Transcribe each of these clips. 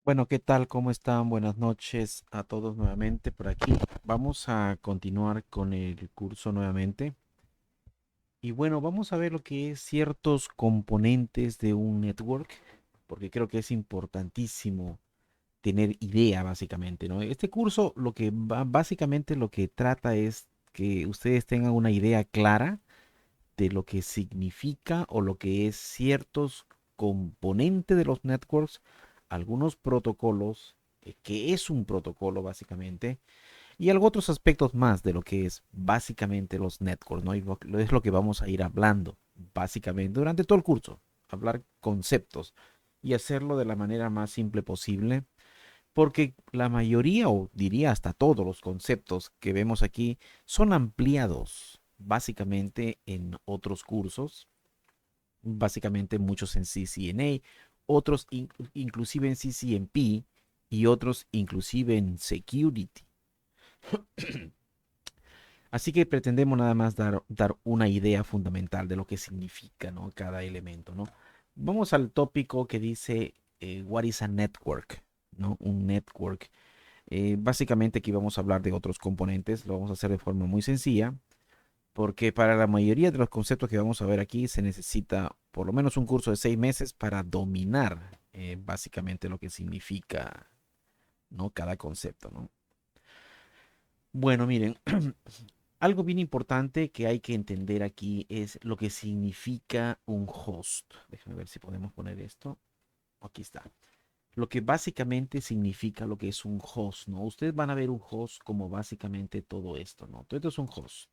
Bueno, ¿qué tal? ¿Cómo están? Buenas noches a todos nuevamente por aquí. Vamos a continuar con el curso nuevamente. Y bueno, vamos a ver lo que es ciertos componentes de un network, porque creo que es importantísimo tener idea básicamente, ¿no? Este curso básicamente lo que trata es que ustedes tengan una idea clara de lo que significa o lo que es ciertos componentes de los networks, algunos protocolos, que es un protocolo básicamente, y algo otros aspectos más de lo que es básicamente los networks, ¿no? Es lo que vamos a ir hablando básicamente durante todo el curso, hablar conceptos y hacerlo de la manera más simple posible, porque la mayoría, o diría hasta todos los conceptos que vemos aquí, son ampliados básicamente en otros cursos, básicamente muchos en CCNA, otros inclusive en CCNP y otros inclusive en Security. Así que pretendemos nada más dar una idea fundamental de lo que significa, ¿no? Cada elemento, ¿no? Vamos al tópico que dice what is a network, ¿no? Un network. Básicamente aquí vamos a hablar de otros componentes, lo vamos a hacer de forma muy sencilla, porque para la mayoría de los conceptos que vamos a ver aquí se necesita por lo menos un curso de 6 meses para dominar básicamente lo que significa, ¿no? Cada concepto, ¿no? Bueno, miren, algo bien importante que hay que entender aquí es lo que significa un host. Déjenme ver si podemos poner esto. Aquí está. Lo que básicamente significa lo que es un host, ¿no? Ustedes van a ver un host como básicamente todo esto, ¿no? Todo esto es un host.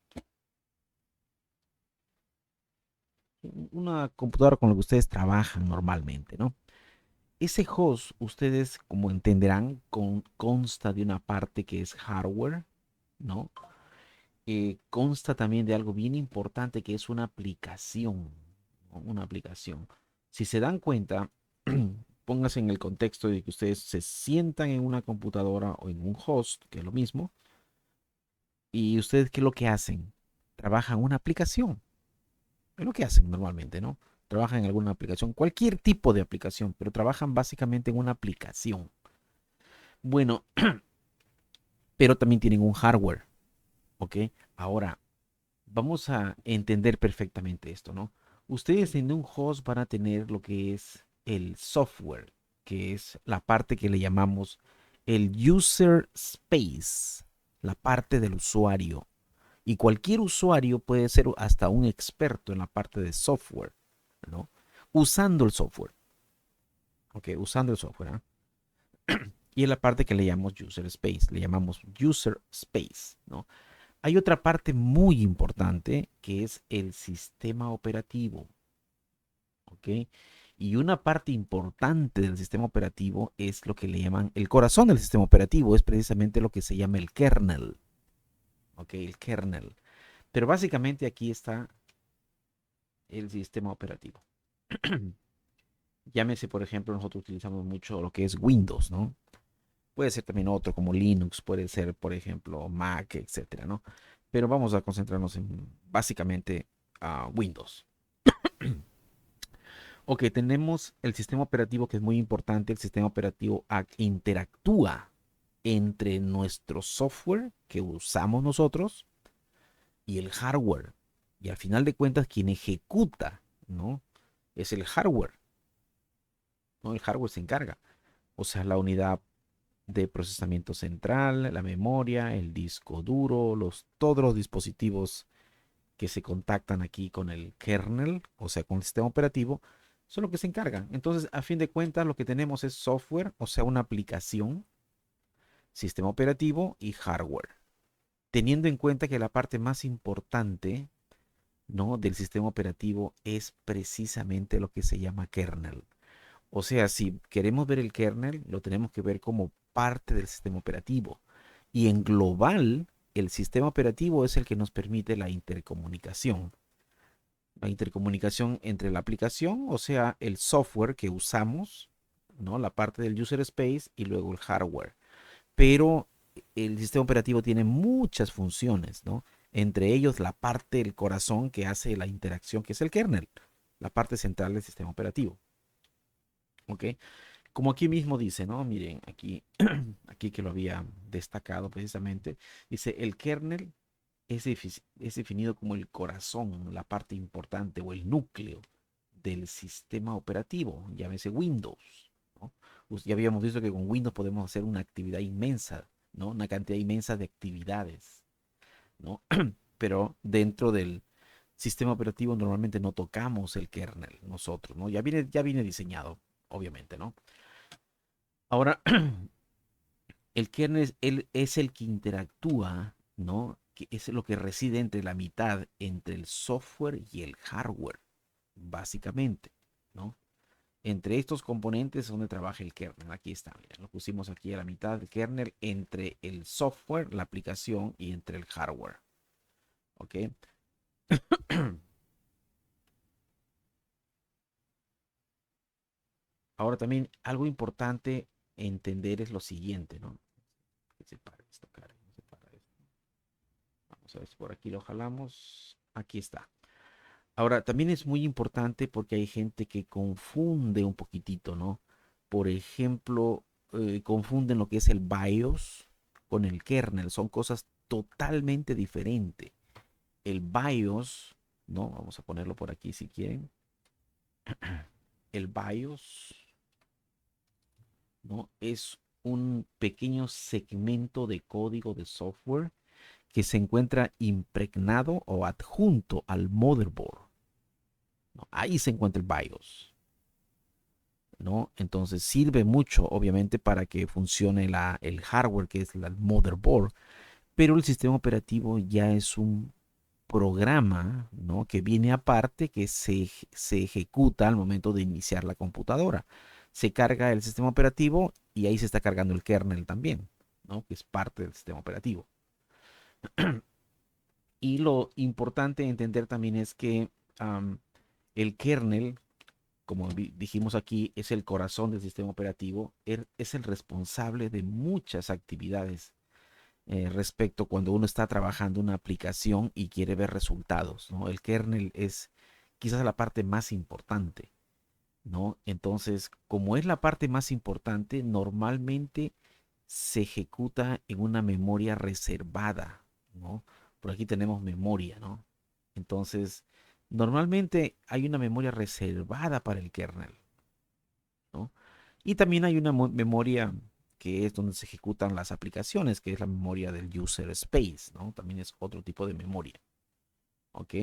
Una computadora con la que ustedes trabajan normalmente, ¿no? Ese host, ustedes como entenderán, consta de una parte que es hardware, ¿no? Consta también de algo bien importante que es una aplicación, ¿no? Una aplicación. Si se dan cuenta, pónganse en el contexto de que ustedes se sientan en una computadora o en un host, que es lo mismo, y ustedes, ¿qué es lo que hacen? Trabajan una aplicación. Es lo que hacen normalmente, ¿no? Trabajan en alguna aplicación, cualquier tipo de aplicación, pero trabajan básicamente en una aplicación. Bueno, pero también tienen un hardware, ¿ok? Ahora, vamos a entender perfectamente esto, ¿no? Ustedes en un host van a tener lo que es el software, que es la parte que le llamamos el user space, la parte del usuario. Y cualquier usuario puede ser hasta un experto en la parte de software, ¿no? Usando el software, ¿ok? Usando el software, ¿eh? Y en la parte que le llamamos user space, le llamamos user space, ¿no? Hay otra parte muy importante que es el sistema operativo, ¿ok? Y una parte importante del sistema operativo es lo que le llaman el corazón del sistema operativo, es precisamente lo que se llama el kernel, ¿ok? El kernel. Pero básicamente aquí está el sistema operativo. Llámese, por ejemplo, nosotros utilizamos mucho lo que es Windows, ¿no? Puede ser también otro como Linux, puede ser, por ejemplo, Mac, etcétera, ¿no? Pero vamos a concentrarnos en básicamente Windows. Ok, tenemos el sistema operativo que es muy importante. El sistema operativo interactúa entre nuestro software que usamos nosotros y el hardware. Y al final de cuentas, quien ejecuta, ¿no? Es el hardware, ¿no? El hardware se encarga. O sea, la unidad de procesamiento central, la memoria, el disco duro, todos los dispositivos que se contactan aquí con el kernel, o sea, con el sistema operativo, son los que se encargan. Entonces, a fin de cuentas, lo que tenemos es software, o sea, una aplicación, sistema operativo y hardware. Teniendo en cuenta que la parte más importante, ¿no? Del sistema operativo es precisamente lo que se llama kernel. O sea, si queremos ver el kernel, lo tenemos que ver como parte del sistema operativo. Y en global, el sistema operativo es el que nos permite la intercomunicación. La intercomunicación entre la aplicación, o sea, el software que usamos, ¿no? La parte del user space y luego el hardware. Pero el sistema operativo tiene muchas funciones, ¿no? Entre ellos la parte del corazón que hace la interacción, que es el kernel, la parte central del sistema operativo. ¿Ok? como aquí mismo dice, ¿no? Miren, aquí, aquí que lo había destacado precisamente, dice, el kernel es definido como el corazón, la parte importante o el núcleo del sistema operativo, llámese Windows, ¿no? Ya habíamos visto que con Windows podemos hacer una actividad inmensa, ¿no? Una cantidad inmensa de actividades, ¿no? Pero dentro del sistema operativo normalmente no tocamos el kernel nosotros, ¿no? Ya viene diseñado, obviamente, ¿no? Ahora, el kernel él es el que interactúa, ¿no? Que es lo que reside entre la mitad entre el software y el hardware, básicamente, ¿no? Entre estos componentes es donde trabaja el kernel. Aquí está, miren, lo pusimos aquí a la mitad del kernel entre el software, la aplicación y entre el hardware, ¿ok? Ahora también algo importante entender es lo siguiente, ¿no? Que se para esto, Karen, no se para esto. Vamos a ver si por aquí lo jalamos. Aquí está. Ahora, también es muy importante porque hay gente que confunde un poquitito, ¿no? Por ejemplo, confunden lo que es el BIOS con el kernel. Son cosas totalmente diferentes. El BIOS, ¿no? Vamos a ponerlo por aquí si quieren. El BIOS, ¿no? Es un pequeño segmento de código de software que se encuentra impregnado o adjunto al motherboard, ¿no? Ahí se encuentra el BIOS, ¿no? Entonces sirve mucho, obviamente, para que funcione el hardware, que es el motherboard, pero el sistema operativo ya es un programa, ¿no? Que viene aparte, que se ejecuta al momento de iniciar la computadora. Se carga el sistema operativo y ahí se está cargando el kernel también, ¿no? Que es parte del sistema operativo. Y lo importante de entender también es que el kernel, como dijimos aquí, es el corazón del sistema operativo, es el responsable de muchas actividades respecto cuando uno está trabajando una aplicación y quiere ver resultados, ¿no? El kernel es quizás la parte más importante, ¿no? Entonces, como es la parte más importante, normalmente se ejecuta en una memoria reservada, ¿no? Por aquí tenemos memoria, ¿no? Entonces, normalmente hay una memoria reservada para el kernel, ¿no? Y también hay una memoria que es donde se ejecutan las aplicaciones, que es la memoria del user space, ¿no? También es otro tipo de memoria, ¿ok?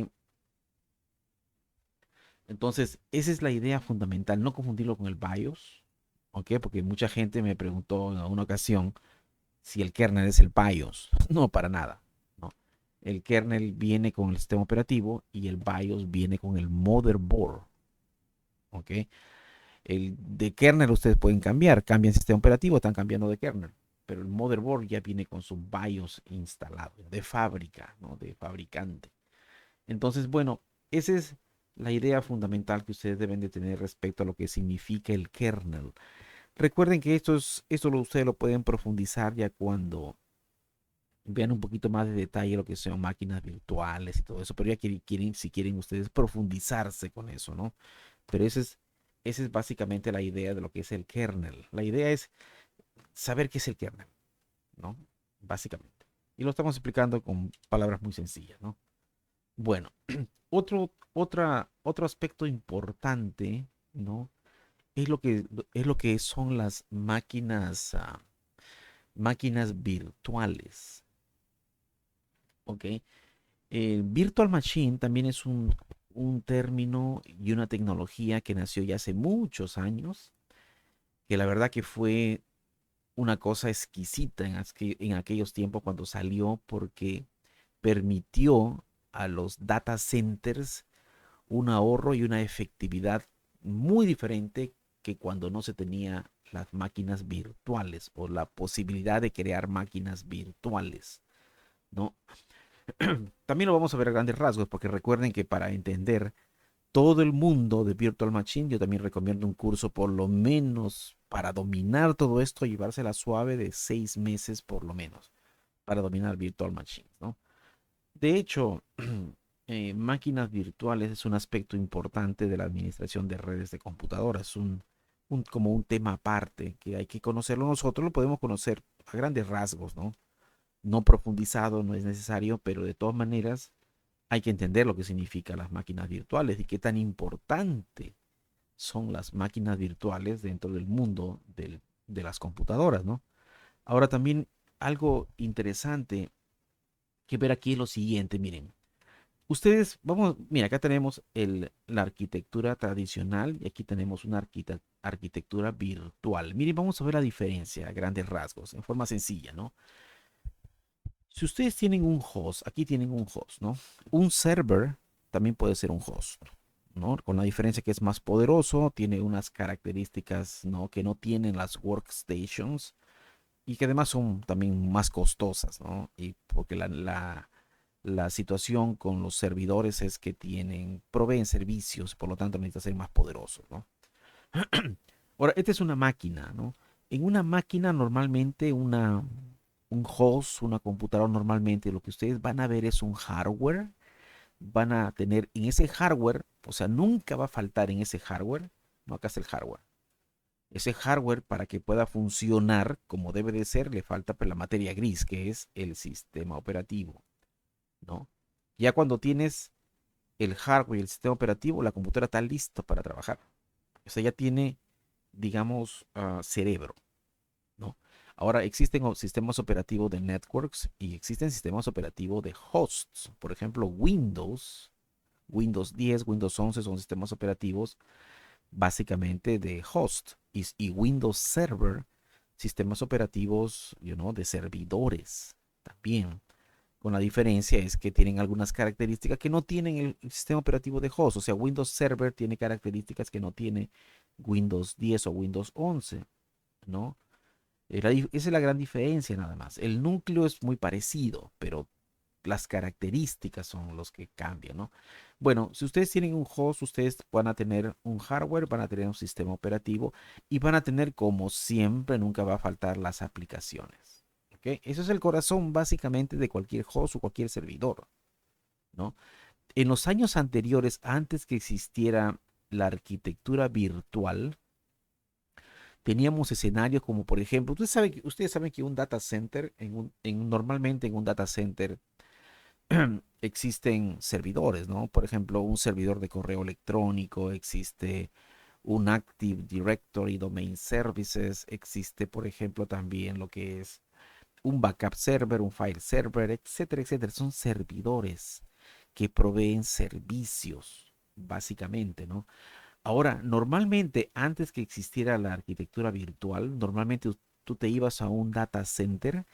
Entonces, esa es la idea fundamental, no confundirlo con el BIOS, ¿ok? Porque mucha gente me preguntó en una ocasión si el kernel es el BIOS. No, para nada, ¿no? El kernel viene con el sistema operativo y el BIOS viene con el motherboard, ¿ok? El de kernel ustedes pueden cambiar, cambian sistema operativo, están cambiando de kernel, pero el motherboard ya viene con su BIOS instalado, de fábrica, ¿no? De fabricante. Entonces, bueno, esa es la idea fundamental que ustedes deben de tener respecto a lo que significa el kernel. Recuerden que ustedes lo pueden profundizar ya cuando vean un poquito más de detalle lo que son máquinas virtuales y todo eso, pero ya si quieren ustedes profundizarse con eso, ¿no? Pero esa es básicamente la idea de lo que es el kernel. La idea es saber qué es el kernel, ¿no? Básicamente. Y lo estamos explicando con palabras muy sencillas, ¿no? Bueno, otro aspecto importante, ¿no? Es lo que son las máquinas virtuales, ¿ok? El Virtual Machine también es un término y una tecnología que nació ya hace muchos años, que la verdad que fue una cosa exquisita en aquellos tiempos cuando salió porque permitió a los data centers un ahorro y una efectividad muy diferente que cuando no se tenía las máquinas virtuales o la posibilidad de crear máquinas virtuales, ¿no? También lo vamos a ver a grandes rasgos porque recuerden que para entender todo el mundo de Virtual Machine, yo también recomiendo un curso por lo menos para dominar todo esto, llevársela suave de 6 meses por lo menos para dominar Virtual Machine, ¿no? De hecho, máquinas virtuales es un aspecto importante de la administración de redes de computadoras. como un tema aparte que hay que conocerlo. Nosotros lo podemos conocer a grandes rasgos, ¿no? No profundizado, no es necesario, pero de todas maneras hay que entender lo que significan las máquinas virtuales y qué tan importante son las máquinas virtuales dentro del mundo de las computadoras, ¿no? Ahora también algo interesante que ver aquí es lo siguiente, miren. Ustedes, vamos, mira, acá tenemos la arquitectura tradicional y aquí tenemos una arquitectura virtual. Miren, vamos a ver la diferencia a grandes rasgos, en forma sencilla, ¿no? Si ustedes tienen un host, aquí tienen un host, ¿no? Un server también puede ser un host, ¿no? Con la diferencia que es más poderoso, tiene unas características, ¿no? Que no tienen las workstations y que además son también más costosas, ¿no? Y porque la situación con los servidores es que proveen servicios, por lo tanto necesita ser más poderosos, ¿no? Ahora, esta es una máquina, ¿no? En una máquina normalmente un host, una computadora normalmente, lo que ustedes van a ver es un hardware, van a tener en ese hardware, o sea, nunca va a faltar en ese hardware, no, acá está el hardware. Ese hardware para que pueda funcionar como debe de ser, le falta pues, la materia gris, que es el sistema operativo, ¿no? Ya cuando tienes el hardware y el sistema operativo, la computadora está lista para trabajar. O sea, ya tiene, digamos, cerebro, ¿no? Ahora existen sistemas operativos de networks y existen sistemas operativos de hosts. Por ejemplo, Windows 10, Windows 11 son sistemas operativos básicamente de host y Windows Server, sistemas operativos, de servidores también. Con la diferencia es que tienen algunas características que no tienen el sistema operativo de host. O sea, Windows Server tiene características que no tiene Windows 10 o Windows 11, ¿no? Esa es la gran diferencia nada más. El núcleo es muy parecido, pero las características son los que cambian, ¿no? Bueno, si ustedes tienen un host, ustedes van a tener un hardware, van a tener un sistema operativo y van a tener, como siempre, nunca va a faltar las aplicaciones. ¿Ok? Eso es el corazón básicamente de cualquier host o cualquier servidor, ¿no? En los años anteriores, antes que existiera la arquitectura virtual, teníamos escenarios como, por ejemplo, ustedes saben que un data center, normalmente en un data center, existen servidores, ¿no? Por ejemplo, un servidor de correo electrónico, existe un Active Directory Domain Services, existe, por ejemplo, también lo que es un backup server, un file server, etcétera, etcétera. Son servidores que proveen servicios, básicamente, ¿no? Ahora, normalmente, antes que existiera la arquitectura virtual, normalmente tú te ibas a un data center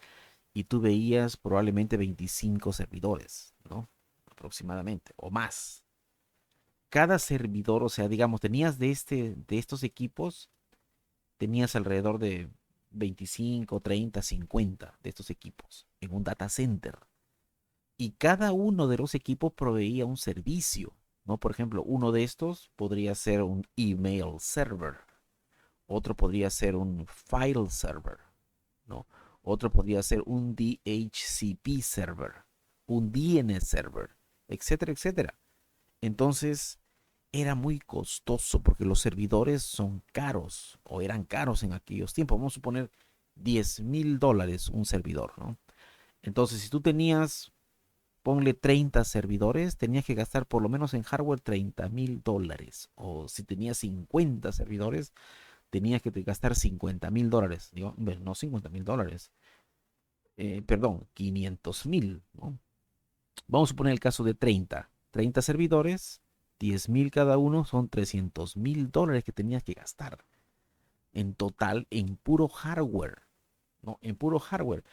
y tú veías probablemente 25 servidores, ¿no? Aproximadamente, o más. Cada servidor, o sea, digamos, tenías de estos equipos, tenías alrededor de 25, 30, 50 de estos equipos en un data center. Y cada uno de los equipos proveía un servicio, ¿no? Por ejemplo, uno de estos podría ser un email server, otro podría ser un file server, ¿no? Otro podría ser un DHCP server, un DNS server, etcétera, etcétera. Entonces, era muy costoso porque los servidores son caros o eran caros en aquellos tiempos. Vamos a suponer $10,000 un servidor, ¿no? Entonces, si tú tenías, ponle 30 servidores, tenías que gastar por lo menos en hardware $30,000. O si tenías 50 servidores, tenías que gastar $50,000. Digo, bueno, no $50,000, perdón, 500,000, ¿no? Vamos a poner el caso de 30 servidores, 10,000 cada uno, son $300,000 que tenías que gastar en total en puro hardware, ¿no? En puro hardware.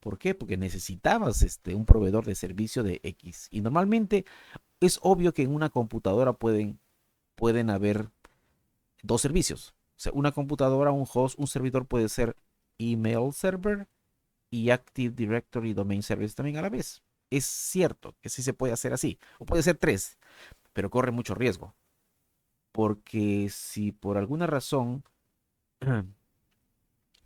¿Por qué? Porque necesitabas un proveedor de servicio de X. Y normalmente es obvio que en una computadora pueden haber dos servicios. O sea, una computadora, un host, un servidor puede ser email server y Active Directory Domain Service también a la vez. Es cierto que sí se puede hacer así, o puede ser tres, pero corre mucho riesgo, porque si por alguna razón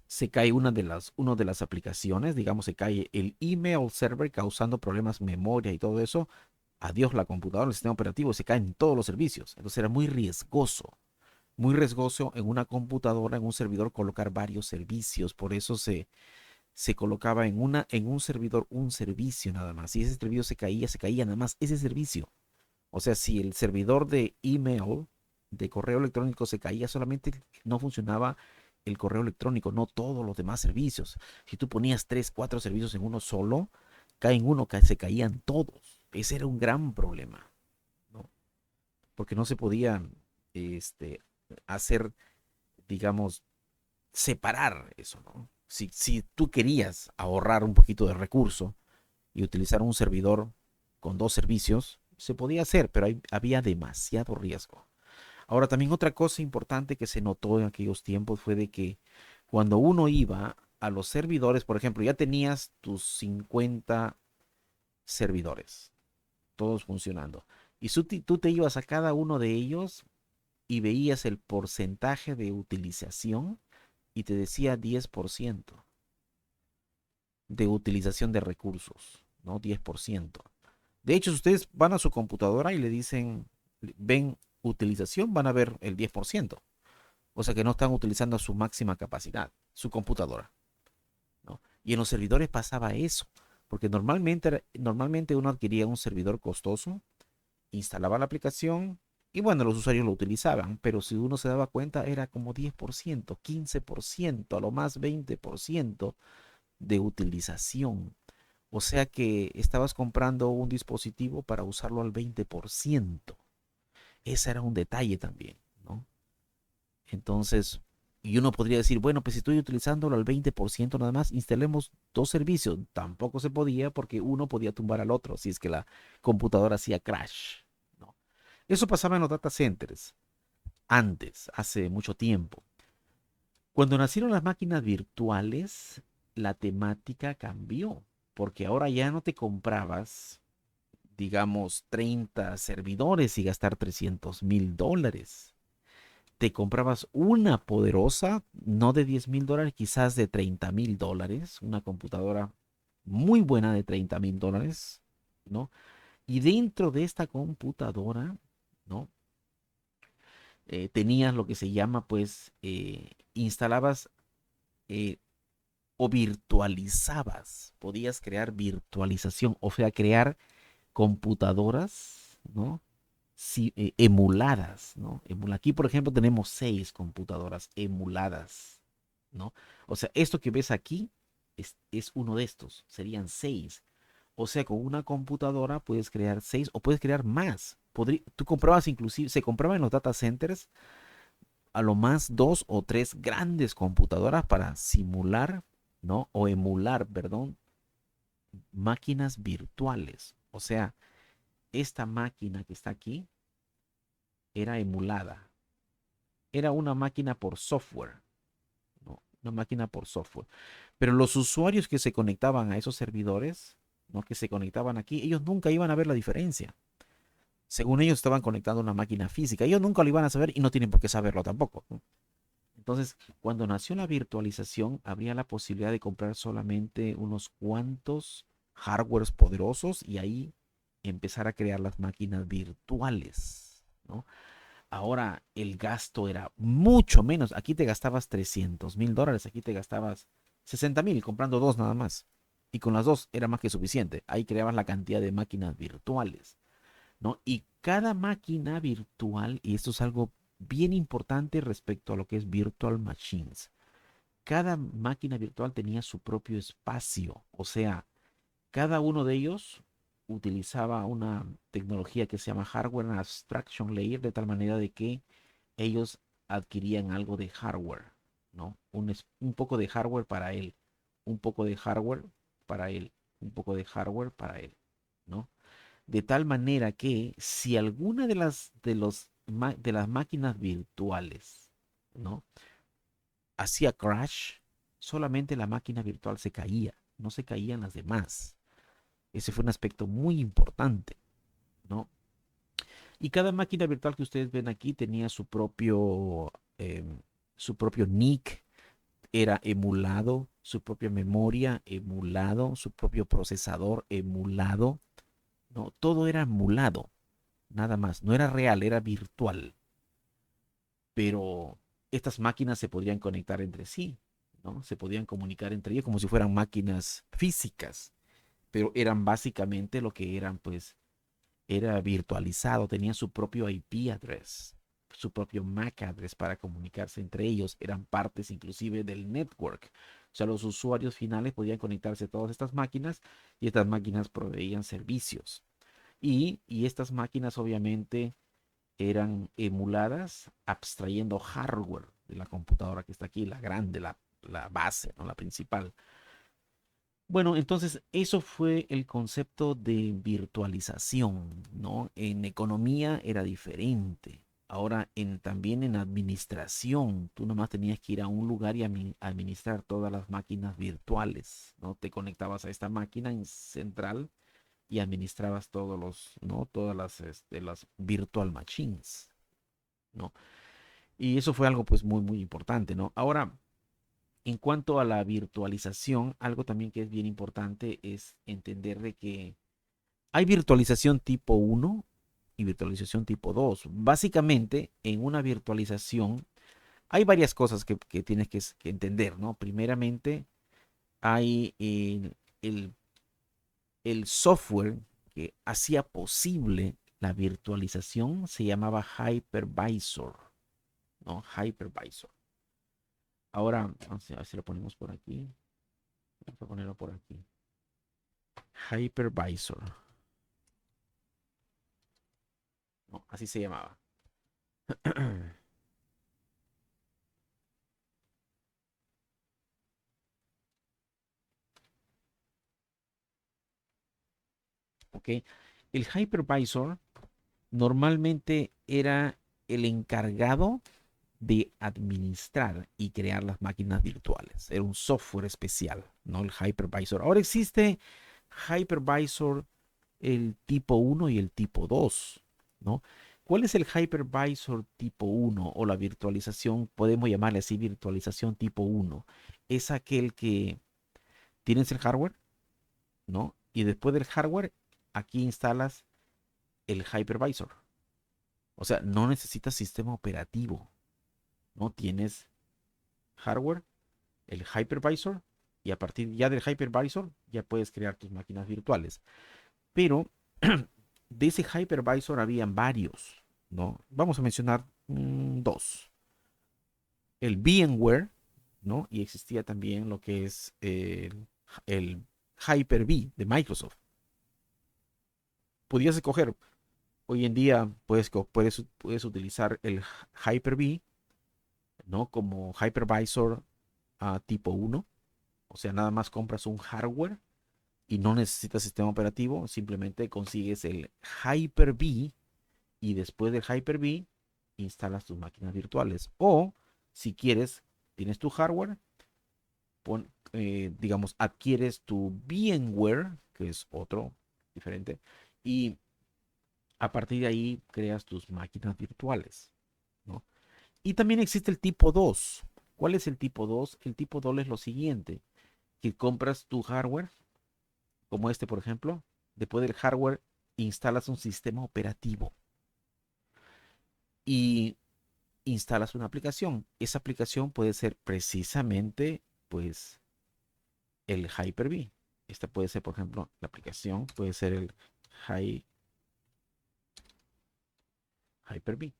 se cae una de las aplicaciones, digamos se cae el email server causando problemas memoria y todo eso, adiós la computadora, el sistema operativo, se caen todos los servicios. Entonces era muy riesgoso, muy riesgoso en una computadora, en un servidor, colocar varios servicios. Por eso se colocaba en un servidor un servicio nada más. Si ese servicio se caía nada más ese servicio. O sea, si el servidor de email, de correo electrónico se caía, solamente no funcionaba el correo electrónico, no todos los demás servicios. Si tú ponías 3, 4 servicios en uno solo, cae en uno, se caían todos. Ese era un gran problema, ¿no? Porque no se podía este, hacer, digamos, separar eso, ¿no? Si tú querías ahorrar un poquito de recurso y utilizar un servidor con dos servicios, se podía hacer, pero había demasiado riesgo. Ahora, también otra cosa importante que se notó en aquellos tiempos fue de que cuando uno iba a los servidores, por ejemplo, ya tenías tus 50 servidores, todos funcionando, y tú te ibas a cada uno de ellos y veías el porcentaje de utilización y te decía 10% de utilización de recursos, ¿no? 10%. De hecho, si ustedes van a su computadora y le dicen, ven utilización, van a ver el 10%. O sea que no están utilizando su máxima capacidad, su computadora, ¿no? Y en los servidores pasaba eso, porque normalmente uno adquiría un servidor costoso, instalaba la aplicación y bueno, los usuarios lo utilizaban, pero si uno se daba cuenta era como 10%, 15%, a lo más 20% de utilización. O sea que estabas comprando un dispositivo para usarlo al 20%. Ese era un detalle también, ¿no? Entonces, y uno podría decir, bueno, pues si estoy utilizándolo al 20% nada más, instalemos dos servicios. Tampoco se podía porque uno podía tumbar al otro si es que la computadora hacía crash, ¿no? Eso pasaba en los data centers antes, hace mucho tiempo. Cuando nacieron las máquinas virtuales, la temática cambió, porque ahora ya no te comprabas, digamos, 30 servidores y gastar $300,000. Te comprabas una poderosa, no de $10,000, quizás de $30,000, una computadora muy buena de $30,000, ¿no? Y dentro de esta computadora, ¿no? Tenías lo que se llama, pues, instalabas eh, o virtualizabas, podías crear virtualización, o sea, crear computadoras, ¿no? Sí, emuladas, ¿no? Aquí, por ejemplo, tenemos 6 computadoras emuladas, ¿no? O sea, esto que ves aquí es uno de estos, serían 6. O sea, con una computadora puedes crear 6 o puedes crear más. Tú comprabas inclusive, se compraba en los data centers a lo más 2 o 3 grandes computadoras para simular, ¿no? O emular, perdón, máquinas virtuales. O sea, esta máquina que está aquí era emulada. Era una máquina por software, ¿no? Una máquina por software. Pero los usuarios que se conectaban a esos servidores, ¿no? Que se conectaban aquí, ellos nunca iban a ver la diferencia. Según ellos estaban conectando a una máquina física. Ellos nunca lo iban a saber y no tienen por qué saberlo tampoco, ¿no? Entonces, cuando nació la virtualización, habría la posibilidad de comprar solamente unos cuantos hardwares poderosos y ahí empezar a crear las máquinas virtuales, ¿no? Ahora el gasto era mucho menos. Aquí te gastabas $300,000, aquí te gastabas 60,000 comprando dos nada más. Y con las dos era más que suficiente. Ahí creabas la cantidad de máquinas virtuales, ¿no? Y cada máquina virtual, y esto es algo bien importante respecto a lo que es virtual machines, cada máquina virtual tenía su propio espacio. O sea, cada uno de ellos utilizaba una tecnología que se llama Hardware Abstraction Layer, de tal manera de que ellos adquirían algo de hardware, ¿no? Un poco de hardware para él, un poco de hardware para él, un poco de hardware para él, ¿no? De tal manera que si alguna de las máquinas virtuales, ¿no? hacía crash, solamente la máquina virtual se caía, no se caían las demás. Ese fue un aspecto muy importante, ¿no? Y cada máquina virtual que ustedes ven aquí tenía su propio NIC, era emulado, su propia memoria emulado, su propio procesador emulado, ¿no? Todo era emulado, nada más. No era real, era virtual. pero estas máquinas se podrían conectar entre sí, ¿no? Se podían comunicar entre ellas como si fueran máquinas físicas, pero eran básicamente lo que eran, pues, era virtualizado, tenían su propio IP address, su propio MAC address para comunicarse entre ellos, eran partes inclusive del network. O sea, los usuarios finales podían conectarse a todas estas máquinas y estas máquinas proveían servicios. Y estas máquinas obviamente eran emuladas abstrayendo hardware de la computadora que está aquí, la grande, la base, ¿no? La principal. Bueno, entonces eso fue el concepto de virtualización, ¿no? En economía era diferente. Ahora, también en administración, tú nomás tenías que ir a un lugar y administrar todas las máquinas virtuales, ¿no? Te conectabas a esta máquina en central y administrabas todos los, ¿no? Todas las virtual machines, ¿no? Y eso fue algo pues muy, muy importante, ¿no? Ahora, en cuanto a la virtualización, algo también que es bien importante es entender de que hay virtualización tipo uno y virtualización tipo 2. Básicamente, en una virtualización hay varias cosas que tienes que entender, ¿no? Primeramente, hay el software que hacía posible la virtualización, se llamaba hypervisor, ¿no? Hypervisor. Ahora, vamos a ver si lo ponemos por aquí. Vamos a ponerlo por aquí. Hypervisor. No, así se llamaba. ¿Ok? El hypervisor normalmente era el encargado de administrar y crear las máquinas virtuales. Era un software especial, ¿no? El hypervisor. Ahora existe hypervisor el tipo uno y el tipo 2, ¿no? ¿Cuál es el hypervisor tipo uno o la virtualización? Podemos llamarle así virtualización tipo uno. Es aquel que tienes el hardware, ¿no? Y después del hardware, aquí instalas el hypervisor. O sea, no necesitas sistema operativo, ¿no? Tienes hardware, el hypervisor, y a partir ya del hypervisor ya puedes crear tus máquinas virtuales. Pero de ese hypervisor habían varios, ¿no? Vamos a mencionar dos. El VMware, ¿no? Y existía también lo que es el Hyper-V de Microsoft. Podías escoger. Hoy en día puedes utilizar el Hyper-V, ¿no? Como hypervisor tipo uno. O sea, nada más compras un hardware y no necesitas sistema operativo. Simplemente consigues el Hyper-V y después del Hyper-V instalas tus máquinas virtuales. O si quieres, tienes tu hardware, digamos, adquieres tu VMware, que es otro diferente, y a partir de ahí creas tus máquinas virtuales, ¿no? Y también existe el tipo 2. ¿Cuál es el tipo 2? El tipo 2 es lo siguiente, que compras tu hardware, como este por ejemplo, después del hardware instalas un sistema operativo y instalas una aplicación. Esa aplicación puede ser precisamente, pues, el Hyper-V. Esta puede ser, por ejemplo, la aplicación, puede ser el Hyper-V.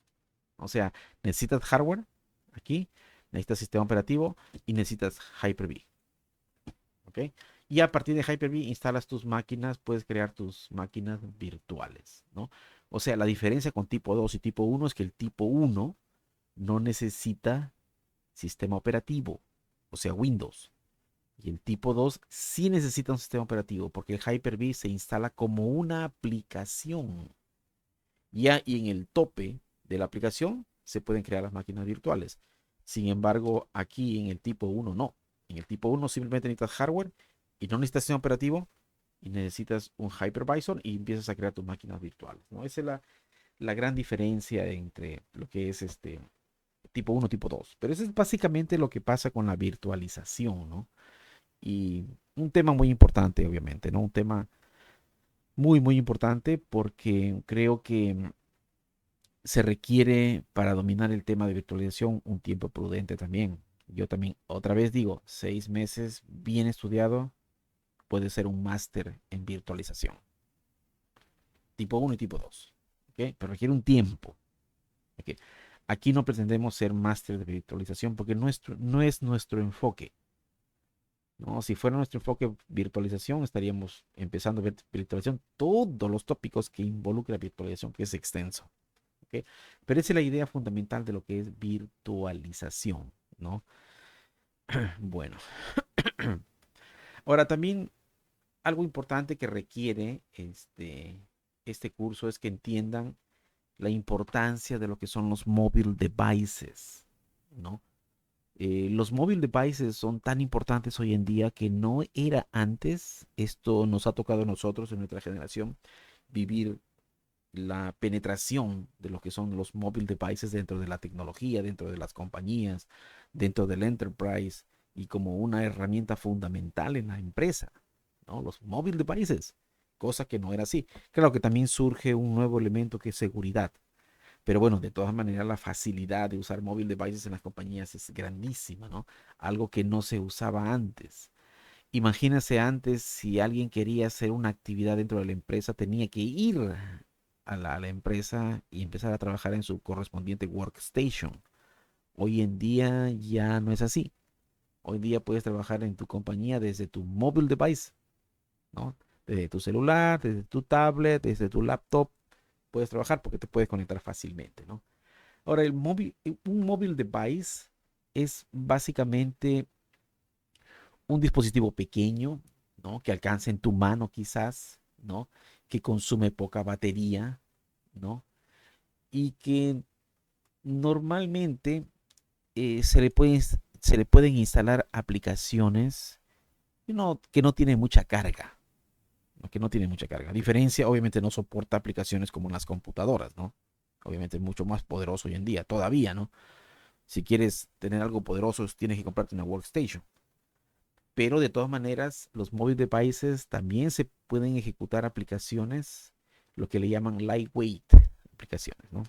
O sea, necesitas hardware aquí, necesitas sistema operativo y necesitas Hyper-V. ¿Ok? Y a partir de Hyper-V instalas tus máquinas, puedes crear tus máquinas virtuales, ¿no? O sea, la diferencia con tipo 2 y tipo uno es que el tipo uno no necesita sistema operativo, o sea, Windows. Y el tipo 2 sí necesita un sistema operativo porque el Hyper-V se instala como una aplicación. Ya y en el tope de la aplicación se pueden crear las máquinas virtuales. Sin embargo, aquí en el tipo uno no. En el tipo uno simplemente necesitas hardware y no necesitas sistema operativo y necesitas un hypervisor y empiezas a crear tus máquinas virtuales, ¿no? Esa es la gran diferencia entre lo que es este tipo uno tipo 2. Pero eso es básicamente lo que pasa con la virtualización, ¿no? Y un tema muy importante, obviamente, ¿no? Un tema muy, muy importante porque creo que se requiere para dominar el tema de virtualización un tiempo prudente también. Yo también, otra vez digo, 6 meses bien estudiado puede ser un máster en virtualización. Tipo uno y tipo 2. ¿Ok? Pero requiere un tiempo. ¿Ok? Aquí no pretendemos ser máster de virtualización porque no es nuestro enfoque. ¿No? Si fuera nuestro enfoque virtualización, estaríamos empezando a ver virtualización, todos los tópicos que involucra virtualización, que es extenso. ¿Ok? Pero esa es la idea fundamental de lo que es virtualización, ¿no? Bueno, ahora también algo importante que requiere este curso es que entiendan la importancia de lo que son los mobile devices, ¿no? Los mobile devices son tan importantes hoy en día que no era antes. Esto nos ha tocado a nosotros en nuestra generación vivir la penetración de lo que son los mobile devices dentro de la tecnología, dentro de las compañías, dentro del enterprise y como una herramienta fundamental en la empresa, ¿no? Los mobile devices, cosa que no era así. Claro que también surge un nuevo elemento que es seguridad, pero bueno, de todas maneras la facilidad de usar mobile devices en las compañías es grandísima, ¿no? Algo que no se usaba antes. Imagínese antes si alguien quería hacer una actividad dentro de la empresa, tenía que ir a la empresa y empezar a trabajar en su correspondiente workstation. Hoy en día ya no es así. Hoy en día puedes trabajar en tu compañía desde tu mobile device, ¿no? Desde tu celular, desde tu tablet, desde tu laptop, puedes trabajar porque te puedes conectar fácilmente, ¿no? Ahora, un mobile device es básicamente un dispositivo pequeño, ¿no? Que alcance en tu mano quizás, ¿no? Que consume poca batería, ¿no? Y que normalmente se le pueden instalar aplicaciones que no tienen mucha carga, ¿no? Que no tienen mucha carga. A diferencia, obviamente no soporta aplicaciones como las computadoras, ¿no? Obviamente es mucho más poderoso hoy en día, todavía, ¿no? Si quieres tener algo poderoso, tienes que comprarte una workstation. Pero de todas maneras, los mobile devices también se pueden ejecutar aplicaciones, lo que le llaman lightweight aplicaciones, ¿no?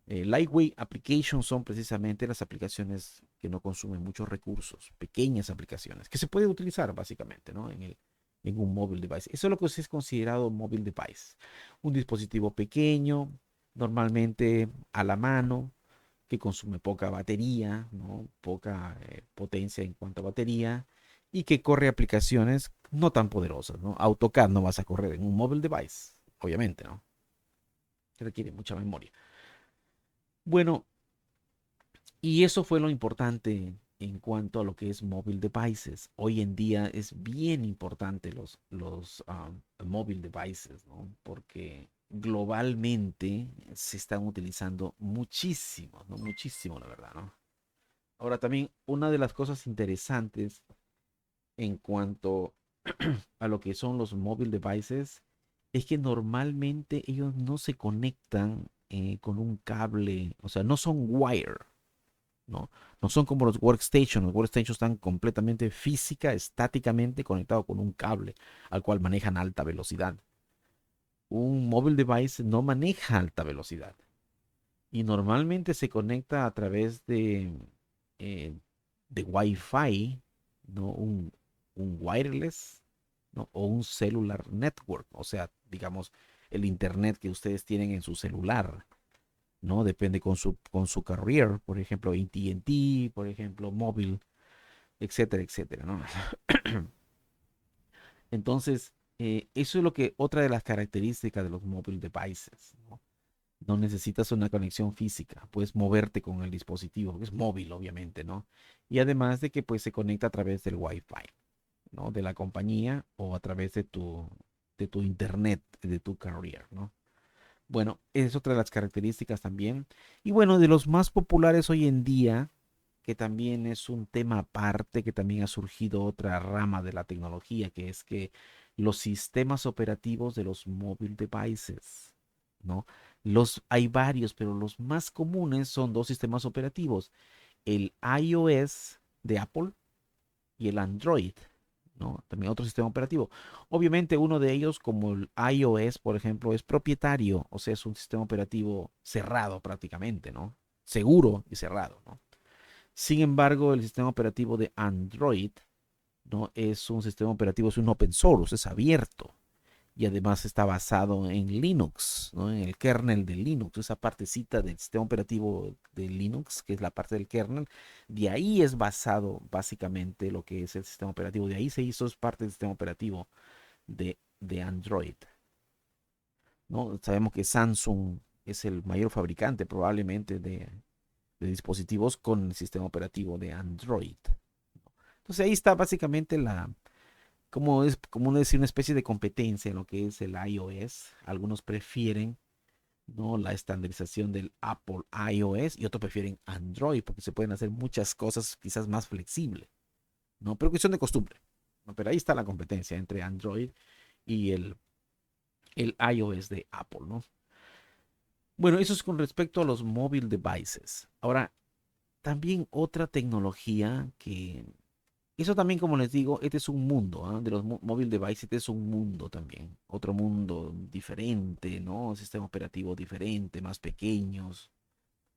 Lightweight applications son precisamente las aplicaciones que no consumen muchos recursos, pequeñas aplicaciones, que se pueden utilizar básicamente, ¿no? En un mobile device. Eso es lo que es considerado mobile device. Un dispositivo pequeño, normalmente a la mano, que consume poca batería, ¿no? Poca potencia en cuanto a batería y que corre aplicaciones no tan poderosas, ¿no? AutoCAD no vas a correr en un mobile device, obviamente, ¿no? Que requiere mucha memoria. Bueno, y eso fue lo importante en cuanto a lo que es mobile devices. Hoy en día es bien importante los mobile devices, ¿no? Porque globalmente se están utilizando muchísimo, ¿no? Muchísimo, la verdad, ¿no? Ahora también una de las cosas interesantes en cuanto a lo que son los mobile devices es que normalmente ellos no se conectan con un cable, o sea, no son wire, ¿no? No son como los workstations están completamente física, estáticamente conectados con un cable al cual manejan alta velocidad. Un mobile device no maneja alta velocidad y normalmente se conecta a través eh, de Wi-Fi, ¿no? Un wireless, ¿no? O un cellular network, o sea, digamos, el internet que ustedes tienen en su celular, ¿no? Depende con su carrier, por ejemplo, AT&T, por ejemplo, móvil, etcétera, etcétera, ¿no? Entonces, eso es lo que, otra de las características de los mobile devices, ¿no? No necesitas una conexión física, puedes moverte con el dispositivo, que es móvil, obviamente, ¿no? Y además de que pues se conecta a través del Wi-Fi, ¿no? De la compañía o a través de tu internet, de tu carrier, ¿no? Bueno, es otra de las características también. Y bueno, de los más populares hoy en día, que también es un tema aparte, que también ha surgido otra rama de la tecnología, que es que los sistemas operativos de los mobile devices, ¿no? Hay varios, pero los más comunes son dos sistemas operativos, el iOS de Apple y el Android, ¿no? También otro sistema operativo. Obviamente uno de ellos, como el iOS, por ejemplo, es propietario, o sea, es un sistema operativo cerrado prácticamente, ¿no? Seguro y cerrado, ¿no? Sin embargo, el sistema operativo de Android, ¿no? Es un sistema operativo, es un open source, es abierto. Y además está basado en Linux, ¿no? En el kernel de Linux, esa partecita del sistema operativo de Linux, que es la parte del kernel, de ahí es basado básicamente lo que es el sistema operativo, de ahí se hizo es parte del sistema operativo de Android, ¿no? Sabemos que Samsung es el mayor fabricante probablemente de dispositivos con el sistema operativo de Android. Entonces ahí está básicamente como es, como decir, una especie de competencia en lo que es el iOS. Algunos prefieren, ¿no? La estandarización del Apple iOS y otros prefieren Android porque se pueden hacer muchas cosas quizás más flexibles, ¿no? Pero cuestión de costumbre, ¿no? Pero ahí está la competencia entre Android y el iOS de Apple, ¿no? Bueno, eso es con respecto a los mobile devices. Ahora, también otra tecnología que eso también, como les digo, este es un mundo, ¿ah? De los mobile devices, este es un mundo también. Otro mundo diferente, ¿no? Sistema operativo diferente, más pequeños,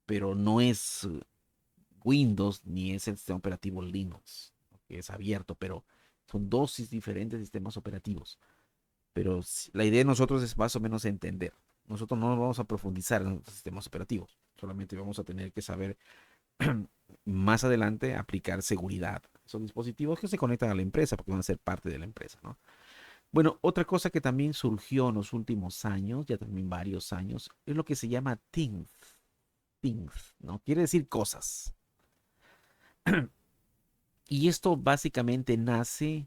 pero no es Windows ni es el sistema operativo Linux, ¿no? Que es abierto, pero son dos diferentes sistemas operativos. Pero la idea de nosotros es más o menos entender. Nosotros no vamos a profundizar en los sistemas operativos, solamente vamos a tener que saber más adelante aplicar seguridad. Son dispositivos que se conectan a la empresa porque van a ser parte de la empresa, ¿no? Bueno, otra cosa que también surgió en los últimos años, ya también varios años, es lo que se llama things. Things, ¿no? Quiere decir cosas. Y esto básicamente nace,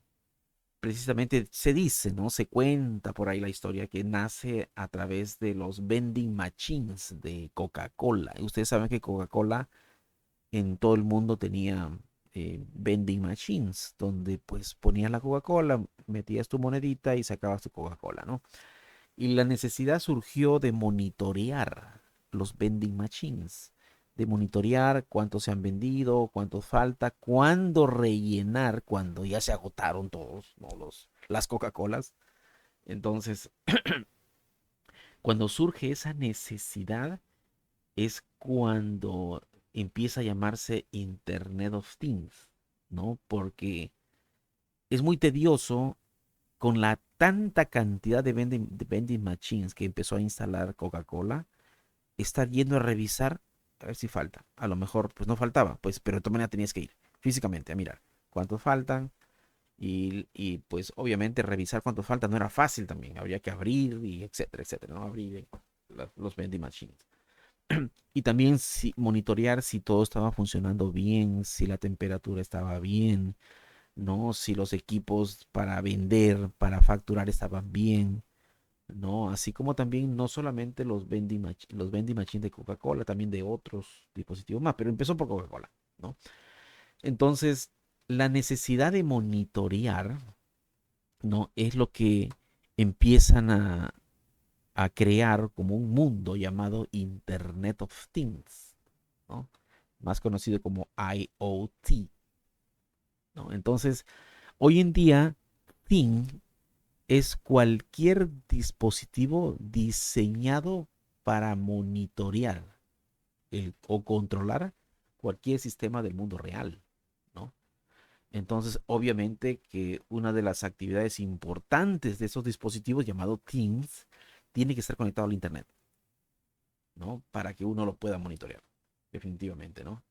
precisamente se dice, ¿no? Se cuenta por ahí la historia que nace a través de los vending machines de Coca-Cola. Y ustedes saben que Coca-Cola en todo el mundo tenía vending machines, donde pues ponías la Coca-Cola, metías tu monedita y sacabas tu Coca-Cola, ¿no? Y la necesidad surgió de monitorear los vending machines, de monitorear cuántos se han vendido, cuántos falta, cuándo rellenar, cuando ya se agotaron todos, ¿no? Las Coca-Colas. Entonces, cuando surge esa necesidad, es cuando empieza a llamarse Internet of Things, ¿no? Porque es muy tedioso con la tanta cantidad de vending machines que empezó a instalar Coca-Cola, estar yendo a revisar a ver si falta. A lo mejor, pues no faltaba, pues, pero de todas maneras tenías que ir físicamente a mirar cuántos faltan y pues obviamente revisar cuántos faltan no era fácil también. Habría que abrir y etcétera, etcétera, ¿no? Abrir los vending machines. Y también monitorear si todo estaba funcionando bien, si la temperatura estaba bien, ¿no? Si los equipos para vender, para facturar estaban bien, ¿no? Así como también no solamente los vending machines de Coca-Cola, también de otros dispositivos más, pero empezó por Coca-Cola, ¿no? Entonces, la necesidad de monitorear, ¿no? Es lo que empiezan a crear como un mundo llamado Internet of Things, ¿no? Más conocido como IoT, ¿no? Entonces, hoy en día, Thing es cualquier dispositivo diseñado para monitorear o controlar cualquier sistema del mundo real, ¿no? Entonces, obviamente que una de las actividades importantes de esos dispositivos llamado Things tiene que estar conectado al Internet, ¿no? Para que uno lo pueda monitorear, definitivamente, ¿no?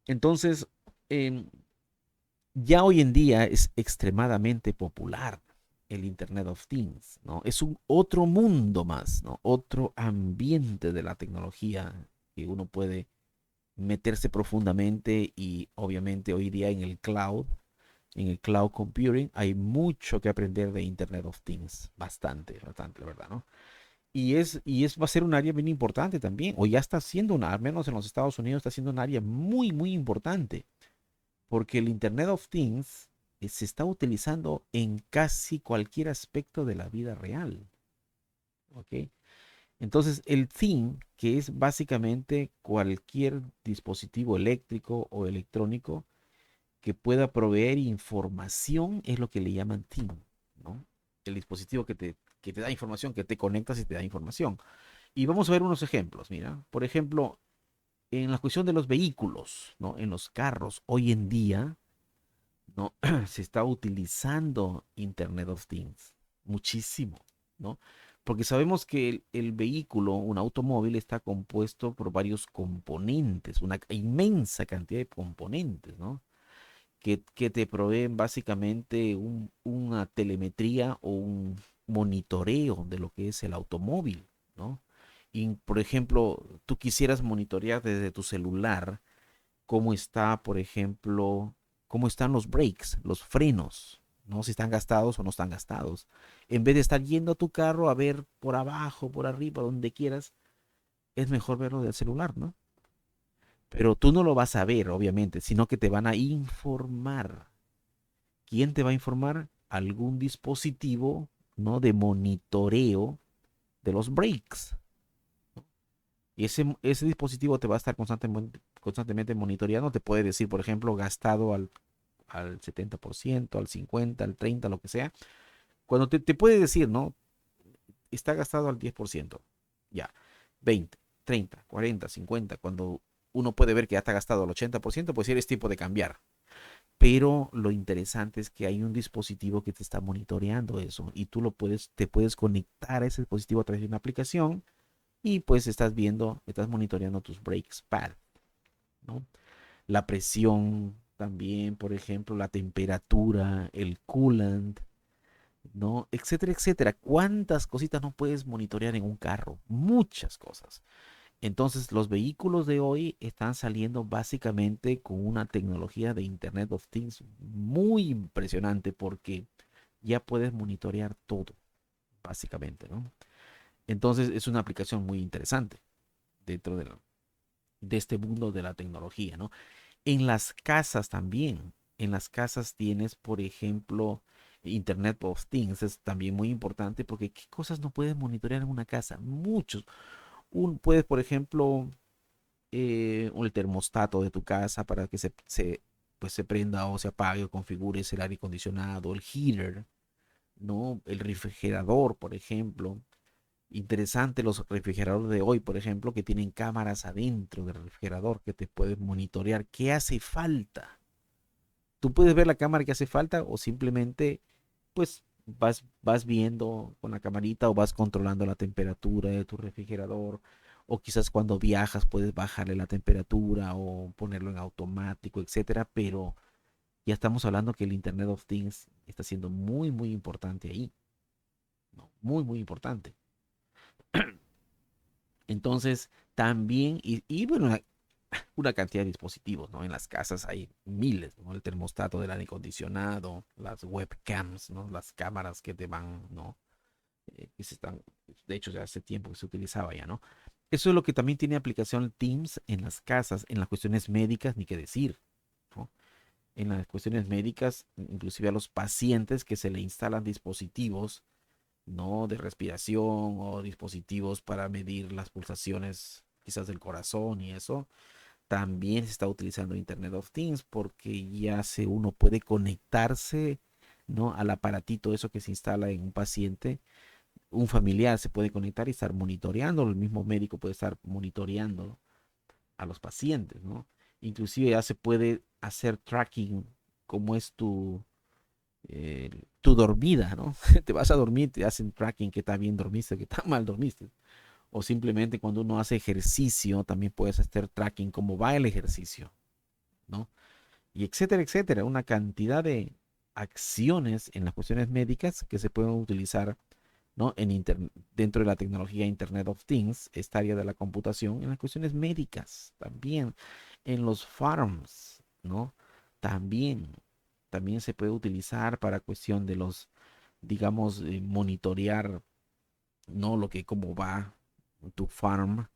Entonces, eh, ya hoy en día es extremadamente popular el Internet of Things, ¿no? Es un otro mundo más, ¿no? Otro ambiente de la tecnología que uno puede meterse profundamente y obviamente hoy día en el cloud computing, hay mucho que aprender de Internet of Things, bastante, bastante, la verdad, ¿no? Va a ser un área bien importante también, o ya está siendo al menos en los Estados Unidos, está siendo un área muy, muy importante porque el Internet of Things se está utilizando en casi cualquier aspecto de la vida real. ¿Ok? Entonces, el thing, que es básicamente cualquier dispositivo eléctrico o electrónico que pueda proveer información es lo que le llaman team, ¿no? El dispositivo que te da información, que te conectas y te da información. Y vamos a ver unos ejemplos, mira. Por ejemplo, en la cuestión de los vehículos, ¿no? En los carros, hoy en día, ¿no? Se está utilizando Internet of Things muchísimo, ¿no? Porque sabemos que el vehículo, un automóvil, está compuesto por varios componentes, una inmensa cantidad de componentes, ¿no? Que te proveen básicamente una telemetría o un monitoreo de lo que es el automóvil, ¿no? Y, por ejemplo, tú quisieras monitorear desde tu celular cómo está, por ejemplo, cómo están los brakes, los frenos, ¿no? Si están gastados o no están gastados. En vez de estar yendo a tu carro a ver por abajo, por arriba, donde quieras, es mejor verlo del celular, ¿no? Pero tú no lo vas a ver, obviamente, sino que te van a informar. ¿Quién te va a informar? Algún dispositivo, ¿no? De monitoreo de los brakes. Y ese dispositivo te va a estar constantemente monitoreando. Te puede decir, por ejemplo, gastado al 70%, al 50%, al 30%, lo que sea. Cuando te puede decir, ¿no? Está gastado al 10%. Ya. 20, 30, 40, 50. Cuando uno puede ver que ya está gastado al 80%, pues sí es tiempo de cambiar. Pero lo interesante es que hay un dispositivo que te está monitoreando eso y tú te puedes conectar a ese dispositivo a través de una aplicación y pues estás monitoreando tus brakes pad, ¿no? La presión también, por ejemplo, la temperatura, el coolant, ¿no? Etcétera, etcétera. ¿Cuántas cositas no puedes monitorear en un carro? Muchas cosas. Entonces, los vehículos de hoy están saliendo básicamente con una tecnología de Internet of Things muy impresionante porque ya puedes monitorear todo, básicamente, ¿no? Entonces, es una aplicación muy interesante dentro de este mundo de la tecnología, ¿no? En las casas también. En las casas tienes, por ejemplo, Internet of Things. Es también muy importante porque ¿qué cosas no puedes monitorear en una casa? Muchos. Puedes, por ejemplo, el termostato de tu casa para que pues se prenda o se apague o configures el aire acondicionado, el heater, ¿no? El refrigerador, por ejemplo. Interesante los refrigeradores de hoy, por ejemplo, que tienen cámaras adentro del refrigerador que te pueden monitorear qué hace falta. Tú puedes ver la cámara que hace falta o simplemente pues vas viendo con la camarita o vas controlando la temperatura de tu refrigerador o quizás cuando viajas puedes bajarle la temperatura o ponerlo en automático, etcétera, pero ya estamos hablando que el Internet of Things está siendo muy, muy importante ahí, ¿no? Muy, muy importante. Entonces, también, bueno, una cantidad de dispositivos, ¿no? En las casas hay miles, ¿no? El termostato del aire acondicionado, las webcams, ¿no? Las cámaras que te van, ¿no? Que se están, de hecho, ya hace tiempo que se utilizaba ya, ¿no? Eso es lo que también tiene aplicación Teams en las casas, en las cuestiones médicas, ni qué decir, ¿no? En las cuestiones médicas, inclusive a los pacientes que se le instalan dispositivos, ¿no? De respiración o dispositivos para medir las pulsaciones quizás del corazón y eso. También se está utilizando Internet of Things porque uno puede conectarse, ¿no? Al aparatito, eso que se instala en un paciente. Un familiar se puede conectar y estar monitoreando, el mismo médico puede estar monitoreando a los pacientes, ¿no? Inclusive ya se puede hacer tracking como es eh, tu dormida, ¿no? Te vas a dormir, te hacen tracking que tan bien dormiste, que tan mal dormiste. O simplemente cuando uno hace ejercicio, también puedes hacer tracking cómo va el ejercicio, ¿no? Y etcétera, etcétera. Una cantidad de acciones en las cuestiones médicas que se pueden utilizar, ¿no? Dentro de la tecnología Internet of Things, esta área de la computación, en las cuestiones médicas, también en los farms, ¿no? También, también se puede utilizar para cuestión de digamos, monitorear, ¿no? Cómo va tu farm,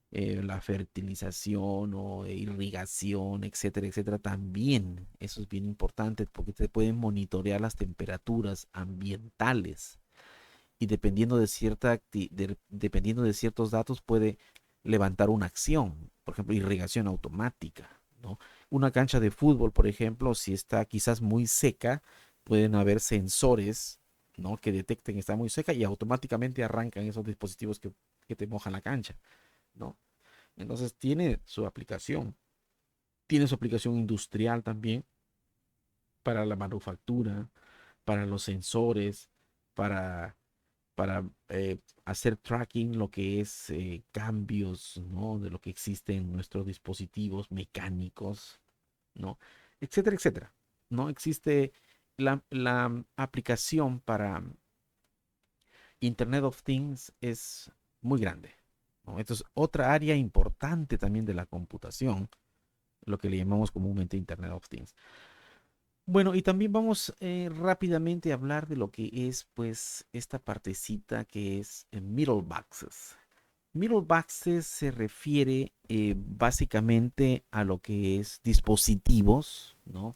la fertilización o irrigación, etcétera, etcétera, también eso es bien importante porque te pueden monitorear las temperaturas ambientales y dependiendo de ciertos datos puede levantar una acción, por ejemplo, irrigación automática, ¿no? Una cancha de fútbol, por ejemplo, si está quizás muy seca, pueden haber sensores, ¿no? Que detecten que está muy seca y automáticamente arrancan esos dispositivos que te mojan la cancha, ¿no? Entonces tiene su aplicación industrial también para la manufactura, para los sensores, para, para hacer tracking, lo que es cambios, ¿no? De lo que existe en nuestros dispositivos mecánicos, ¿no? Etcétera, etcétera, ¿no? Existe la aplicación para Internet of Things es muy grande, ¿no? Esto es otra área importante también de la computación, lo que le llamamos comúnmente Internet of Things. Bueno, y también vamos rápidamente a hablar de lo que es, pues, esta partecita que es middle boxes. Middle boxes se refiere básicamente a lo que es dispositivos, ¿no?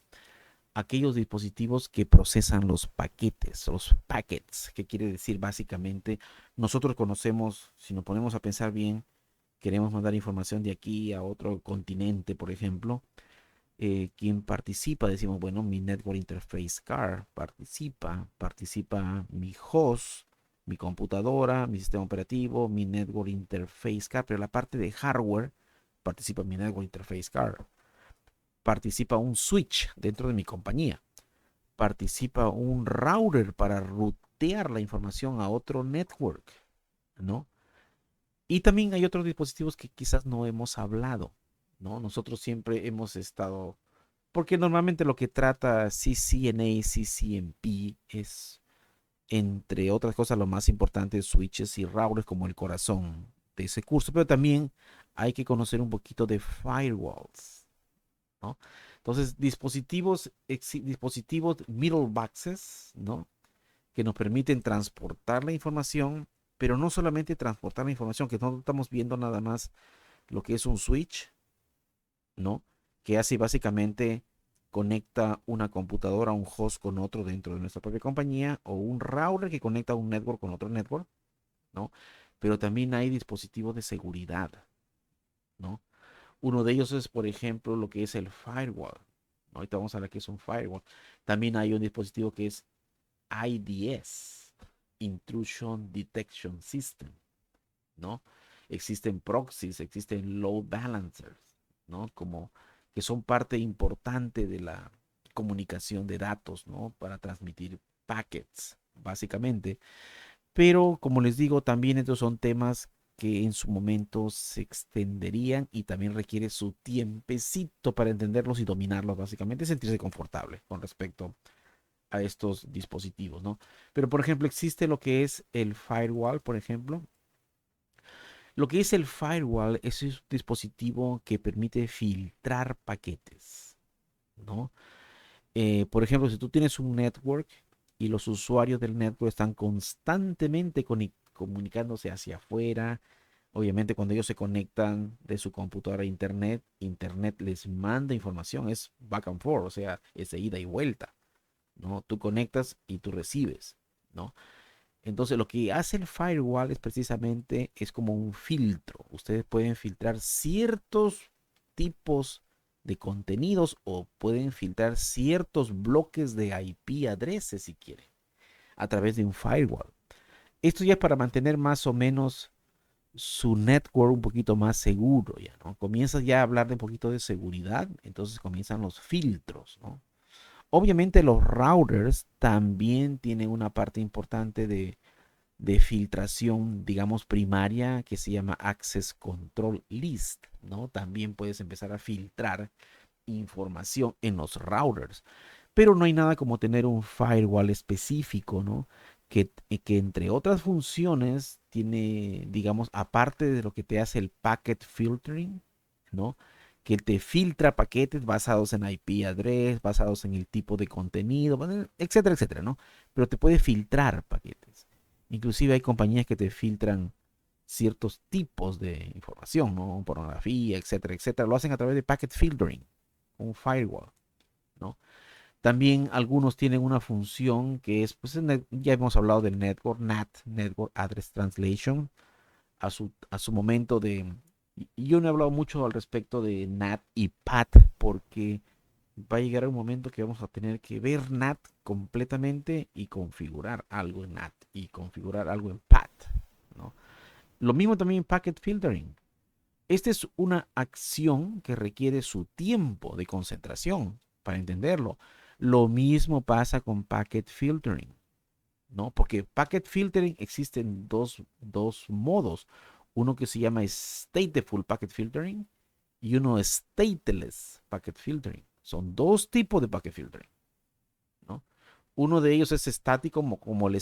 Aquellos dispositivos que procesan los paquetes, los packets, que quiere decir básicamente, nosotros conocemos, si nos ponemos a pensar bien, queremos mandar información de aquí a otro continente, por ejemplo, quien participa, decimos, bueno, mi Network Interface Card participa mi host, mi computadora, mi sistema operativo, mi Network Interface Card, pero la parte de hardware participa mi Network Interface Card, participa un switch dentro de mi compañía, participa un router para rutear la información a otro network, ¿no? Y también hay otros dispositivos que quizás no hemos hablado, ¿no? Nosotros siempre hemos estado, porque normalmente lo que trata CCNA, CCNP es, entre otras cosas, lo más importante, switches y routers como el corazón de ese curso, pero también hay que conocer un poquito de firewalls, ¿no? Entonces, dispositivos middle boxes, ¿no? Que nos permiten transportar la información, pero no solamente transportar la información, que no estamos viendo nada más lo que es un switch, ¿no? Que hace básicamente conecta una computadora, un host con otro dentro de nuestra propia compañía, o un router que conecta un network con otro network, ¿no? Pero también hay dispositivos de seguridad, ¿no? Uno de ellos es, por ejemplo, lo que es el firewall, ¿no? Ahorita vamos a ver qué es un firewall. También hay un dispositivo que es IDS, Intrusion Detection System, ¿no? Existen proxies, existen load balancers, ¿no? Como que son parte importante de la comunicación de datos, ¿no? Para transmitir packets, básicamente. Pero, como les digo, también estos son temas que en su momento se extenderían y también requiere su tiempecito para entenderlos y dominarlos, básicamente, sentirse confortable con respecto a estos dispositivos, ¿no? Pero, por ejemplo, existe lo que es el firewall, por ejemplo. Lo que es el firewall es un dispositivo que permite filtrar paquetes, ¿no? Por ejemplo, si tú tienes un network y los usuarios del network están constantemente comunicándose hacia afuera, obviamente cuando ellos se conectan de su computadora a internet, internet les manda información, es back and forth, o sea, es de ida y vuelta, ¿no? Tú conectas y tú recibes, ¿no? Entonces lo que hace el firewall es precisamente, es como un filtro. Ustedes pueden filtrar ciertos tipos de contenidos o pueden filtrar ciertos bloques de IP addresses si quieren a través de un firewall. Esto ya es para mantener más o menos su network un poquito más seguro, ya, ¿no? Comienzas ya a hablar de un poquito de seguridad, entonces comienzan los filtros, ¿no? Obviamente los routers también tienen una parte importante de filtración, digamos, primaria que se llama Access Control List, ¿no? También puedes empezar a filtrar información en los routers, pero no hay nada como tener un firewall específico, ¿no? Que entre otras funciones tiene, digamos, aparte de lo que te hace el packet filtering, ¿no? Que te filtra paquetes basados en IP address, basados en el tipo de contenido, etcétera, etcétera, ¿no? Pero te puede filtrar paquetes. Inclusive hay compañías que te filtran ciertos tipos de información, ¿no? Pornografía, etcétera, etcétera. Lo hacen a través de packet filtering, un firewall, ¿no? También algunos tienen una función que es, pues ya hemos hablado del network, NAT, Network Address Translation, a su momento Y yo no he hablado mucho al respecto de NAT y PAT porque va a llegar un momento que vamos a tener que ver NAT completamente y configurar algo en NAT y configurar algo en PAT, ¿no? Lo mismo también en Packet Filtering. Esta es una acción que requiere su tiempo de concentración para entenderlo. Lo mismo pasa con Packet Filtering, ¿no? Porque Packet Filtering existen dos modos. Uno que se llama Stateful Packet Filtering y uno Stateless Packet Filtering. Son dos tipos de Packet Filtering, ¿no? Uno de ellos es estático como el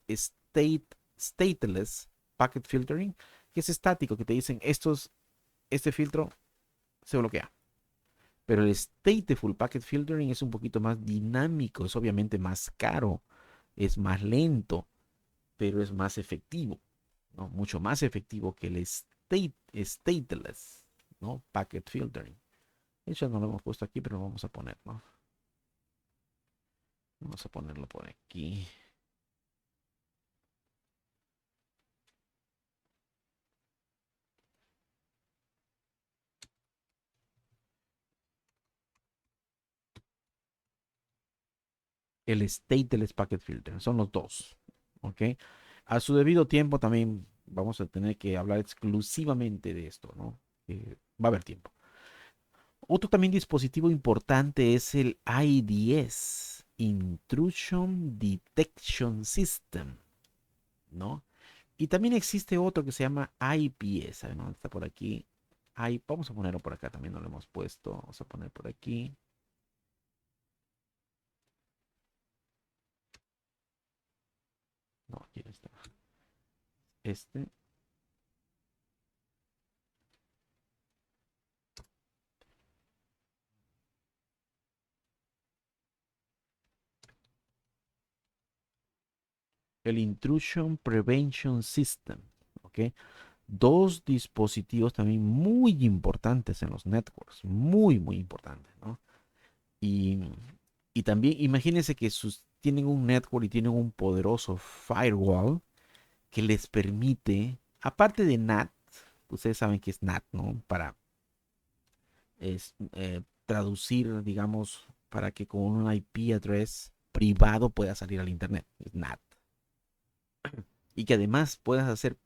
Stateless Packet Filtering, que es estático, que te dicen este filtro se bloquea. Pero el Stateful Packet Filtering es un poquito más dinámico, es obviamente más caro, es más lento, pero es más efectivo, ¿no? Mucho más efectivo que el Stateless, ¿no? Packet Filtering. De hecho, no lo hemos puesto aquí, pero lo vamos a poner, ¿no? Vamos a ponerlo por aquí. El Stateless Packet Filter. Son los dos. ¿Ok? A su debido tiempo también vamos a tener que hablar exclusivamente de esto, ¿no? Va a haber tiempo. Otro también dispositivo importante es el IDS, Intrusion Detection System, ¿no? Y también existe otro que se llama IPS. A ver, ¿no? Está por aquí. Vamos a ponerlo por acá, también no lo hemos puesto. Vamos a poner por aquí. No, aquí no está. Este. El Intrusion Prevention System. ¿Ok? Dos dispositivos también muy importantes en los networks. Muy, muy importantes, ¿no? Y, y también imagínense que tienen un network y tienen un poderoso firewall que les permite, aparte de NAT, ustedes saben que es NAT, ¿no? Para traducir, digamos, para que con un IP address privado pueda salir al Internet. Es NAT. Y que además puedas hacer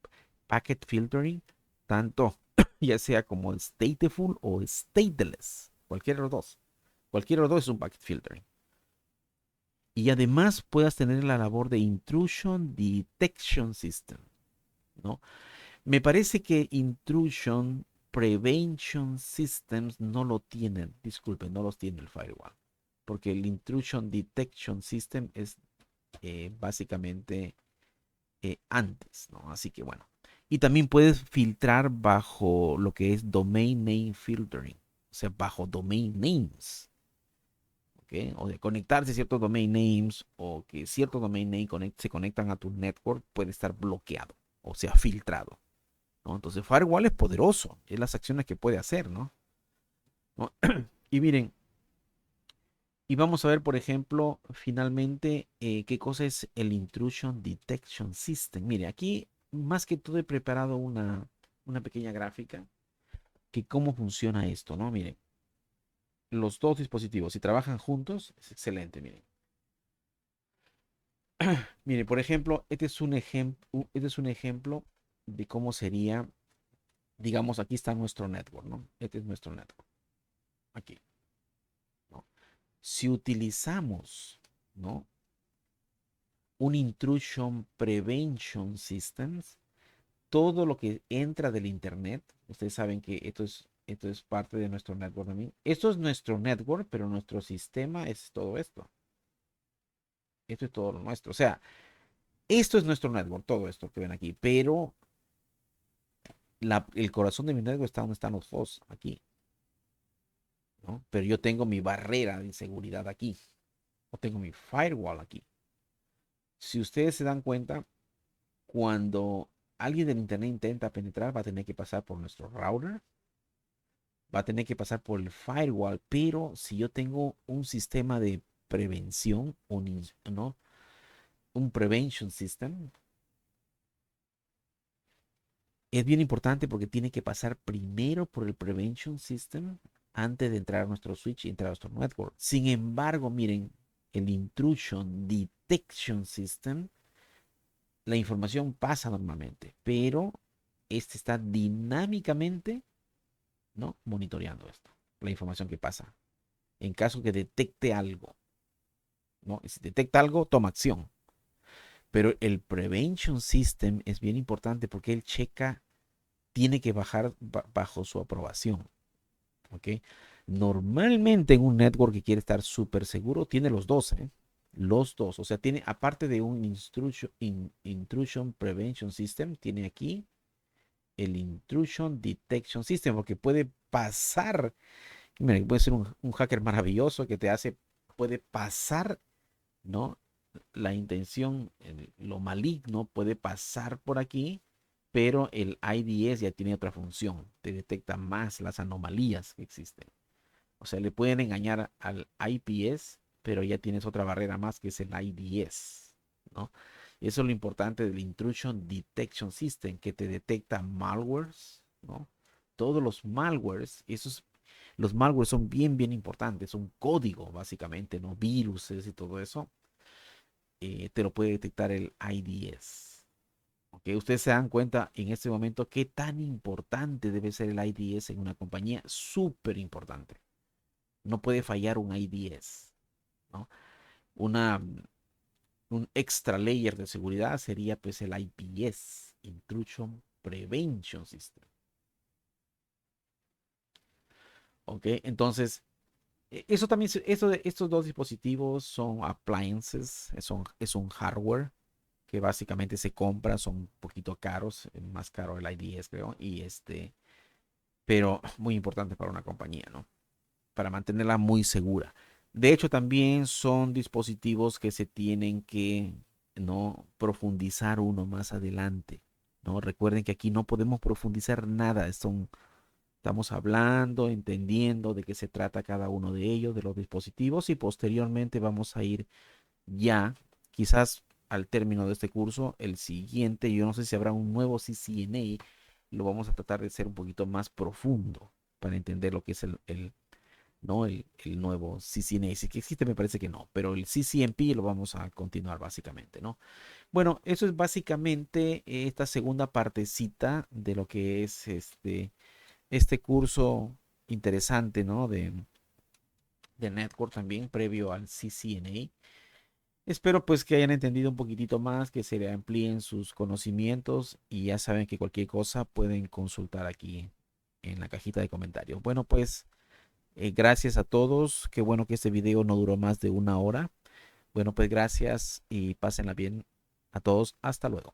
packet filtering, tanto ya sea como stateful o stateless. Cualquiera de los dos. Cualquiera de los dos es un packet filtering. Y además puedas tener la labor de intrusion detection system, ¿no? Me parece que intrusion prevention systems no lo tienen, disculpen, no los tiene el firewall, porque el intrusion detection system es básicamente antes, ¿no? Así que bueno. Y también puedes filtrar bajo lo que es domain name filtering, o sea, bajo domain names. ¿Okay? O de conectarse a ciertos domain names o que ciertos domain names se conectan a tu network puede estar bloqueado o sea filtrado, ¿no? Entonces Firewall es poderoso, es las acciones que puede hacer, ¿no? ¿No? Y miren, y vamos a ver, por ejemplo, finalmente, qué cosa es el Intrusion Detection System. Mire, aquí más que todo he preparado una pequeña gráfica que cómo funciona esto, ¿no? Miren, los dos dispositivos, si trabajan juntos, es excelente, miren. Mire, por ejemplo, este es un ejemplo de cómo sería, digamos, aquí está nuestro network, ¿no? Este es nuestro network, aquí, ¿no? Si utilizamos, ¿no? Un intrusion prevention systems, todo lo que entra del internet, ustedes saben que esto es parte de nuestro network también. Esto es nuestro network, pero nuestro sistema es todo esto. Esto es todo lo nuestro. O sea, esto es nuestro network, todo esto que ven aquí, pero el corazón de mi network está donde están los hosts, aquí, ¿no? Pero yo tengo mi barrera de seguridad aquí, o tengo mi firewall aquí. Si ustedes se dan cuenta, cuando alguien del internet intenta penetrar, va a tener que pasar por nuestro router, va a tener que pasar por el firewall, pero si yo tengo un sistema de prevención, ¿no? Un prevention system, Es bien importante porque tiene que pasar primero por el prevention system antes de entrar a nuestro switch y entrar a nuestro network. Sin embargo, miren, el intrusion detection system, la información pasa normalmente, pero este está dinámicamente, ¿no?, monitoreando esto, la información que pasa. En caso que detecte algo, ¿no? Si detecta algo, toma acción. Pero el prevention system es bien importante porque él checa, tiene que bajar bajo su aprobación. ¿Ok? Normalmente en un network que quiere estar súper seguro, tiene los dos, ¿eh? Los dos. O sea, tiene, aparte de un intrusion prevention system, tiene aquí el intrusion detection system, porque puede pasar. Mira, puede ser un hacker maravilloso que te hace, puede pasar, ¿no? La intención, lo maligno puede pasar por aquí, pero el IDS ya tiene otra función, te detecta más las anomalías que existen. O sea, le pueden engañar al IPS, pero ya tienes otra barrera más que es el IDS, ¿no? Eso es lo importante del Intrusion Detection System, que te detecta malwares, ¿no? Todos los malwares, los malwares son bien, bien importantes, son código básicamente, ¿no? Viruses y todo eso, te lo puede detectar el IDS. ¿Ok? Ustedes se dan cuenta en este momento qué tan importante debe ser el IDS en una compañía, súper importante. No puede fallar un IDS, ¿no? Una, un extra layer de seguridad sería pues el IPS, Intrusion Prevention System. ¿Ok? Entonces, eso también, estos dos dispositivos son appliances, es un hardware que básicamente se compra, son un poquito caros, más caro el IDS creo, y pero muy importante para una compañía, ¿no? Para mantenerla muy segura. De hecho, también son dispositivos que se tienen que, no, profundizar uno más adelante, ¿no? Recuerden que aquí no podemos profundizar nada, estamos hablando, entendiendo de qué se trata cada uno de ellos, de los dispositivos, y posteriormente vamos a ir ya, quizás al término de este curso, el siguiente, yo no sé si habrá un nuevo CCNA, lo vamos a tratar de ser un poquito más profundo para entender lo que es ¿no? El nuevo CCNA. Si que existe, me parece que no, pero el CCNP lo vamos a continuar básicamente, ¿no? Bueno, eso es básicamente esta segunda partecita de lo que es este curso interesante, ¿no? De Network también, previo al CCNA. Espero pues que hayan entendido un poquitito más, que se le amplíen sus conocimientos y ya saben que cualquier cosa pueden consultar aquí en la cajita de comentarios. Bueno, pues gracias a todos. Qué bueno que este video no duró más de una hora. Bueno, pues gracias y pásenla bien a todos. Hasta luego.